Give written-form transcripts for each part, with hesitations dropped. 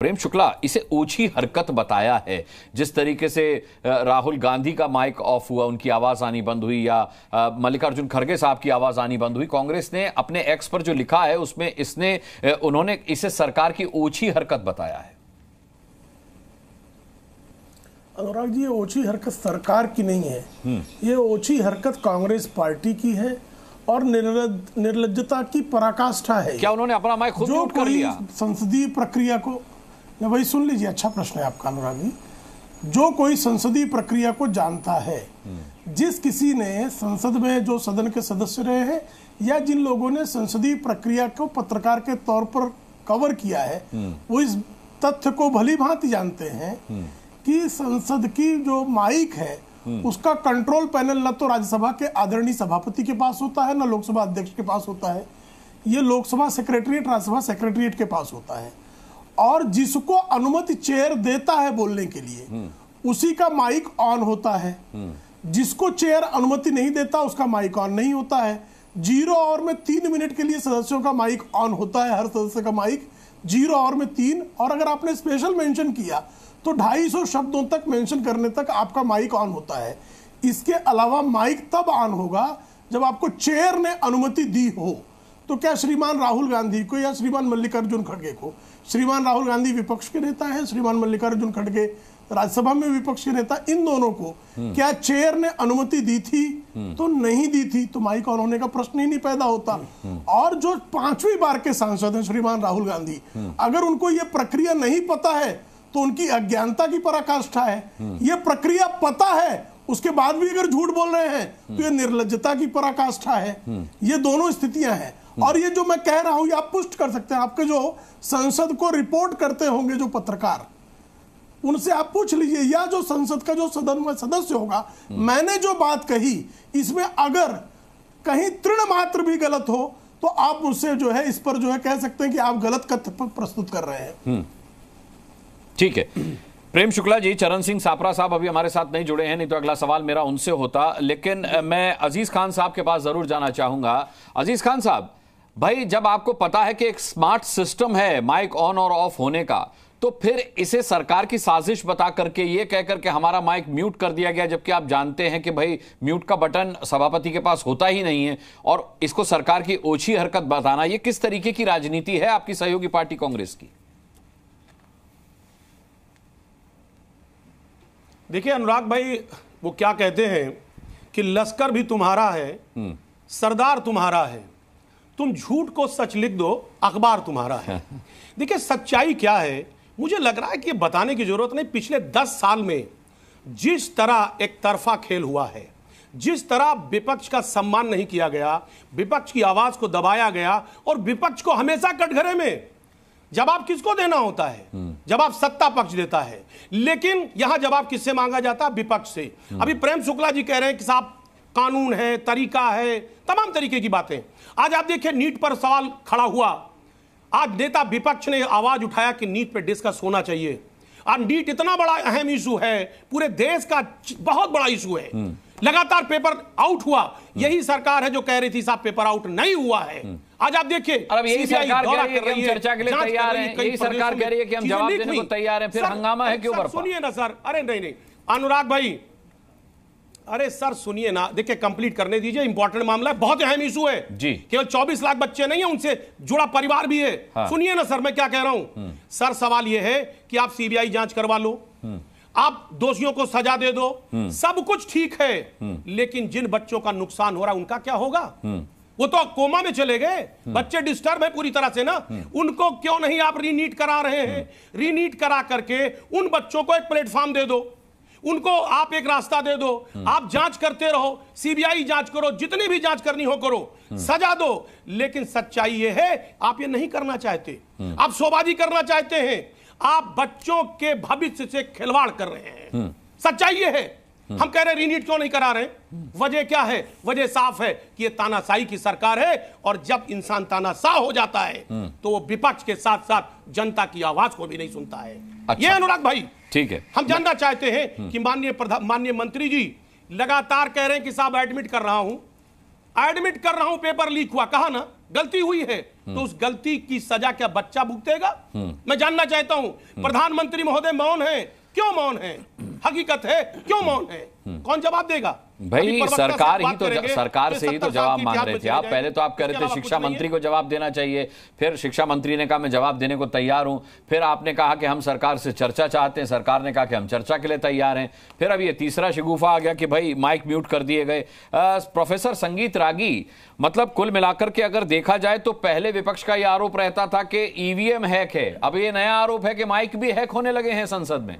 प्रेम शुक्ला, इसे ओछी हरकत बताया है। जिस तरीके से राहुल गांधी का माइक ऑफ हुआ, उनकी आवाज आनी बंद हुई, या मल्लिकार्जुन खड़गे साहब की आवाज आनी बंद हुई, कांग्रेस ने अपने एक्स पर जो लिखा है उसमें उन्होंने इसे सरकार की ओछी हरकत बताया है। अनुराग जी, ये ओछी हरकत सरकार की नहीं है, ये ओछी हरकत कांग्रेस पार्टी की है और निर्लज्जता की पराकाष्ठा है। क्या उन्होंने अपना माइक खुद म्यूट कर लिया? संसदीय प्रक्रिया को वही सुन लीजिए, अच्छा प्रश्न है आपका अनुराग जी। जो कोई संसदीय प्रक्रिया को जानता है, जिस किसी ने संसद में जो सदन के सदस्य रहे हैं या जिन लोगों ने संसदीय प्रक्रिया को पत्रकार के तौर पर कवर किया है, वो इस तथ्य को भली भांति जानते हैं कि संसद की जो माइक है उसका कंट्रोल पैनल न तो राज्यसभा के आदरणीय सभापति के पास होता है, न लोकसभा अध्यक्ष के पास होता है। ये लोकसभा सेक्रेटरीट, राज्यसभा सेक्रेटरीट के पास होता है। और जिसको अनुमति चेयर देता है बोलने के लिए, उसी का माइक ऑन होता है। जिसको चेयर अनुमति नहीं देता उसका माइक ऑन नहीं होता है। 0 आवर में 3 मिनट के लिए सदस्यों का माइक ऑन होता है, हर सदस्य का माइक 0 आवर में 3। और अगर आपने स्पेशल मेंशन किया तो 250 शब्दों तक मेंशन करने तक आपका माइक ऑन होता है। इसके अलावा माइक तब ऑन होगा जब आपको चेयर ने अनुमति दी हो। तो क्या श्रीमान राहुल गांधी को या श्रीमान मल्लिकार्जुन खड़गे को, श्रीमान राहुल गांधी विपक्ष के नेता है, श्रीमान मल्लिकार्जुन खड़गे राज्यसभा में विपक्ष के नेता, इन दोनों को क्या चेयर ने अनुमति दी थी? तो नहीं दी थी, तो माइक ऑन होने का प्रश्न ही नहीं पैदा होता। और जो 5वीं बार के सांसद हैं श्रीमान राहुल गांधी, अगर उनको यह प्रक्रिया नहीं पता है तो उनकी अज्ञानता की पराकाष्ठा है। यह प्रक्रिया पता है, उसके बाद भी अगर झूठ बोल रहे हैं तो यह निर्लज्जता की पराकाष्ठा है। ये दोनों स्थितियां हैं। और ये जो मैं कह रहा हूं, ये आप पुष्ट कर सकते हैं। आपके जो संसद को रिपोर्ट करते होंगे जो पत्रकार, उनसे आप पूछ लीजिए, या जो संसद का जो सदन में सदस्य होगा, मैंने जो बात कही इसमें अगर कहीं तृण मात्र भी गलत हो तो आप मुझसे जो है इस पर जो है कह सकते हैं कि आप गलत कथ्य प्रस्तुत कर रहे हैं। ठीक है प्रेम शुक्ला जी। चरण सिंह सापरा साहब अभी हमारे साथ नहीं जुड़े हैं, नहीं तो अगला सवाल मेरा उनसे होता। लेकिन मैं अजीज खान साहब के पास जरूर जाना चाहूंगा। अजीज खान साहब, भाई जब आपको पता है कि एक स्मार्ट सिस्टम है माइक ऑन और ऑफ होने का, तो फिर इसे सरकार की साजिश बता करके ये कह करके हमारा माइक म्यूट कर दिया गया, जबकि आप जानते हैं कि भाई म्यूट का बटन सभापति के पास होता ही नहीं है, और इसको सरकार की ओछी हरकत बताना, ये किस तरीके की राजनीति है आपकी सहयोगी पार्टी कांग्रेस की? देखिए अनुराग भाई, वो क्या कहते हैं कि लश्कर भी तुम्हारा है, सरदार तुम्हारा है, तुम झूठ को सच लिख दो, अखबार तुम्हारा है। देखिए सच्चाई क्या है, मुझे लग रहा है कि ये बताने की जरूरत नहीं। पिछले 10 साल में जिस तरह एक तरफा खेल हुआ है, जिस तरह विपक्ष का सम्मान नहीं किया गया, विपक्ष की आवाज को दबाया गया, और विपक्ष को हमेशा कटघरे में जवाब किसको देना होता है? जवाब सत्ता पक्ष देता है, लेकिन यहां जवाब किससे मांगा जाता है? विपक्ष से। अभी प्रेम शुक्ला जी कह रहे हैं कि साहब कानून है, तरीका है, तमाम तरीके की बातें। आज आप देखिए नीट पर सवाल खड़ा हुआ, आज नेता विपक्ष ने आवाज उठाया कि नीट पे डिस्कस होना चाहिए। आज नीट इतना बड़ा अहम इशू है, पूरे देश का बहुत बड़ा इशू है, लगातार पेपर आउट हुआ। यही सरकार है जो कह रही थी साहब पेपर आउट नहीं हुआ है। आज आप देखिए, अब यही सरकार कह रही है कि हम चर्चा के लिए तैयार हैं, यही सरकार कह रही है कि हम जवाब देने को तैयार हैं, फिर हंगामा है क्यों बरपा? सुनिए ना सर, अरे नहीं अनुराग भाई, अरे सर सुनिए ना, देखिए कंप्लीट करने दीजिए, इंपॉर्टेंट मामला है, बहुत अहम इशू है जी। केवल 24 लाख बच्चे नहीं है, उनसे जुड़ा परिवार भी है। हाँ। सुनिए ना सर, मैं क्या कह रहा हूं सर, सवाल यह है कि आप सीबीआई जांच करवा लो, आप दोषियों को सजा दे दो, सब कुछ ठीक है, लेकिन जिन बच्चों का नुकसान हो रहा है उनका क्या होगा? वो तो कोमा में चले गए, बच्चे डिस्टर्ब है पूरी तरह से ना। उनको क्यों नहीं आप रीनीट करा रहे हैं? रीनीट करा करके उन बच्चों को एक प्लेटफॉर्म दे दो, उनको आप एक रास्ता दे दो, आप जांच करते रहो, सीबीआई जांच करो, जितनी भी जांच करनी हो करो, सजा दो। लेकिन सच्चाई ये है आप ये नहीं करना चाहते, आप शोबाजी करना चाहते हैं, आप बच्चों के भविष्य से खिलवाड़ कर रहे हैं। सच्चाई ये है। हम कह रहे हैं रीनीट क्यों नहीं करा रहे? वजह क्या है? वजह साफ है कि ये तानाशाही की सरकार है, और जब इंसान तानाशाह हो जाता है तो वो विपक्ष के साथ साथ जनता की आवाज को भी नहीं सुनता है। अच्छा। ये अनुराग भाई ठीक है, हम जानना चाहते हैं कि माननीय मंत्री जी लगातार कह रहे हैं कि साहब एडमिट कर रहा हूं, पेपर लीक हुआ, कहा ना गलती हुई है, तो उस गलती की सजा क्या बच्चा भुगतेगा? मैं जानना चाहता हूं। प्रधानमंत्री महोदय मौन है, क्यों मौन है? हकीकत है, क्यों मौन है? कौन जवाब देगा? भाई सरकार से ही तो जवाब मांग रहे थे आप। पहले तो आप कह रहे थे शिक्षा मंत्री को जवाब देना चाहिए, फिर शिक्षा मंत्री ने कहा मैं जवाब देने को तैयार हूं, फिर आपने कहा कि हम सरकार से चर्चा चाहते हैं, सरकार ने कहा कि हम चर्चा के लिए तैयार हैं, फिर अब ये तीसरा शिगुफा आ गया कि भाई माइक म्यूट कर दिए गए। प्रोफेसर संगीत रागी, मतलब कुल मिलाकर के अगर देखा जाए तो पहले विपक्ष का यह आरोप रहता था कि ईवीएम हैक है, अब ये नया आरोप है कि माइक भी हैक होने लगे हैं संसद में।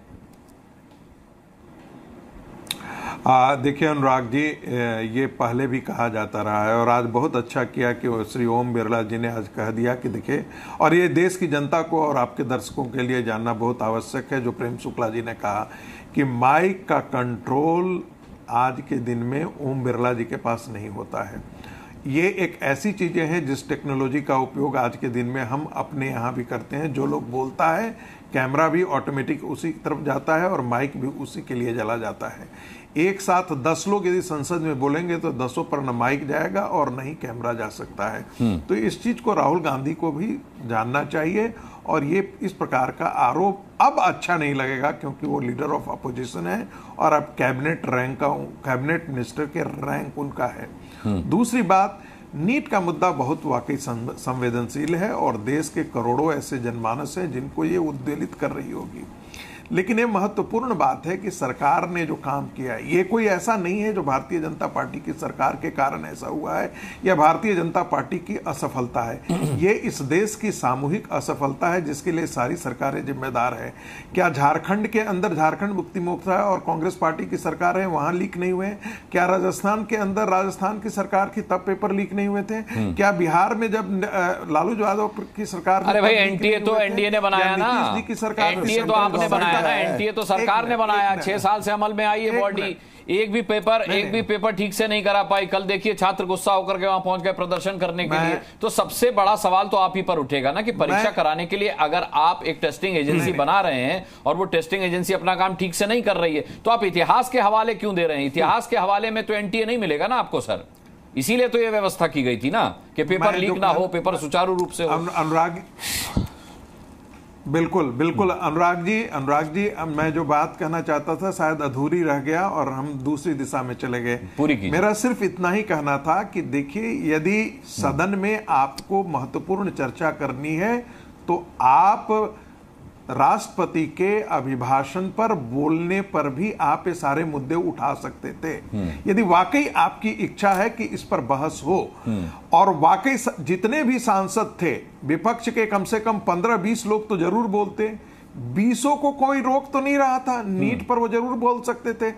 देखिए अनुराग जी, ये पहले भी कहा जाता रहा है और आज बहुत अच्छा किया कि श्री ओम बिरला जी ने आज कह दिया कि देखिए, और ये देश की जनता को और आपके दर्शकों के लिए जानना बहुत आवश्यक है, जो प्रेम शुक्ला जी ने कहा कि माइक का कंट्रोल आज के दिन में ओम बिरला जी के पास नहीं होता है। ये एक ऐसी चीज़ें हैं जिस टेक्नोलॉजी का उपयोग आज के दिन में हम अपने यहाँ भी करते हैं। जो लोग बोलता है कैमरा भी ऑटोमेटिक उसी की तरफ जाता है और माइक भी उसी के लिए जला जाता है। एक साथ 10 लोग यदि संसद में बोलेंगे तो 10 पर न माइक जाएगा और न ही कैमरा जा सकता है। तो इस चीज को राहुल गांधी को भी जानना चाहिए और ये इस प्रकार का आरोप अब अच्छा नहीं लगेगा, क्योंकि वो लीडर ऑफ अपोजिशन है और अब कैबिनेट मिनिस्टर के रैंक उनका है। दूसरी बात, नीट का मुद्दा बहुत वाकई संवेदनशील है और देश के करोड़ों ऐसे जनमानस हैं जिनको ये उद्वेलित कर रही होगी। लेकिन ये महत्वपूर्ण बात है कि सरकार ने जो काम किया है, ये कोई ऐसा नहीं है जो भारतीय जनता पार्टी की सरकार के कारण ऐसा हुआ है या भारतीय जनता पार्टी की असफलता है। ये इस देश की सामूहिक असफलता है जिसके लिए सारी सरकारें जिम्मेदार है। क्या झारखंड के अंदर झारखंड मुक्ति मोर्चा और कांग्रेस पार्टी की सरकार है, वहां लीक नहीं हुए? क्या राजस्थान के अंदर राजस्थान की सरकार की तब पेपर लीक नहीं हुए थे? क्या बिहार में जब लालू यादव की सरकार, अरे भाई एनटीए तो एनडीए ने बनाया ना, की सरकार, एनटीए तो आपने बनाया, एनटीए तो सरकार ने बनाया, 6 साल से अमल में आई है बॉडी। एक भी पेपर ठीक से नहीं करा पाई। कल देखिए छात्र गुस्सा होकर के वहां पहुंच गए प्रदर्शन करने के लिए। तो सबसे बड़ा सवाल तो आप ही पर उठेगा ना कि परीक्षा कराने के लिए अगर आप एक टेस्टिंग एजेंसी बना रहे हैं और वो टेस्टिंग एजेंसी अपना काम ठीक से नहीं कर रही है, तो आप इतिहास के हवाले क्यों दे रहे हैं? इतिहास के हवाले में तो एनटीए नहीं मिलेगा ना आपको सर। इसीलिए तो ये व्यवस्था की गई थी ना कि पेपर लीक ना हो, पेपर सुचारू रूप से हो। अनुराग, बिल्कुल अनुराग जी, मैं जो बात कहना चाहता था शायद अधूरी रह गया और हम दूसरी दिशा में चले गए। पूरी की। मेरा सिर्फ इतना ही कहना था कि देखिए, यदि सदन में आपको महत्वपूर्ण चर्चा करनी है तो आप राष्ट्रपति के अभिभाषण पर बोलने पर भी आप ये सारे मुद्दे उठा सकते थे, यदि वाकई आपकी इच्छा है कि इस पर बहस हो। और वाकई जितने भी सांसद थे विपक्ष के, कम से कम 15-20 लोग तो जरूर बोलते, 20 को कोई रोक तो नहीं रहा था, नीट पर वो जरूर बोल सकते थे।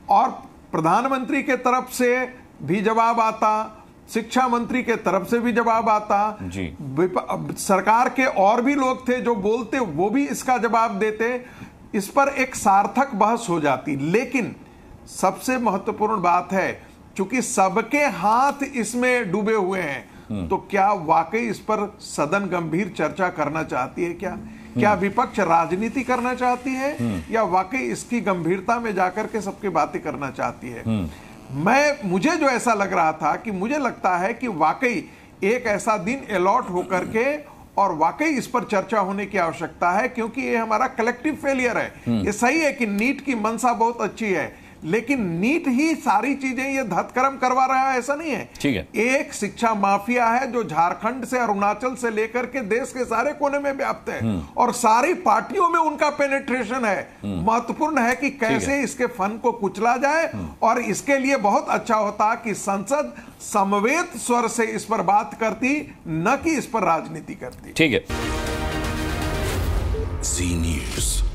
और प्रधानमंत्री के तरफ से भी जवाब आता, शिक्षा मंत्री के तरफ से भी जवाब आता जी। सरकार के और भी लोग थे जो बोलते, वो भी इसका जवाब देते, इस पर एक सार्थक बहस हो जाती। लेकिन सबसे महत्वपूर्ण बात है, चूंकि सबके हाथ इसमें डूबे हुए हैं, तो क्या वाकई इस पर सदन गंभीर चर्चा करना चाहती है? क्या विपक्ष राजनीति करना चाहती है या वाकई इसकी गंभीरता में जाकर के सबकी बातें करना चाहती है? मुझे जो ऐसा लग रहा था कि मुझे लगता है कि वाकई एक ऐसा दिन अलॉट होकर के और वाकई इस पर चर्चा होने की आवश्यकता है, क्योंकि ये हमारा कलेक्टिव फेलियर है। ये सही है कि नीट की मंशा बहुत अच्छी है, लेकिन नीट ही सारी चीजें ये धतकरम करवा रहा है ऐसा नहीं है। ठीक है। एक शिक्षा माफिया है जो झारखंड से, अरुणाचल से लेकर के देश के सारे कोने में व्याप्त है और सारी पार्टियों में उनका पेनिट्रेशन है। महत्वपूर्ण है कि कैसे इसके फन को कुचला जाए और इसके लिए बहुत अच्छा होता कि संसद समवेत स्वर से इस पर बात करती, न कि इस पर राजनीति करती। ठीक है। जी न्यूज़।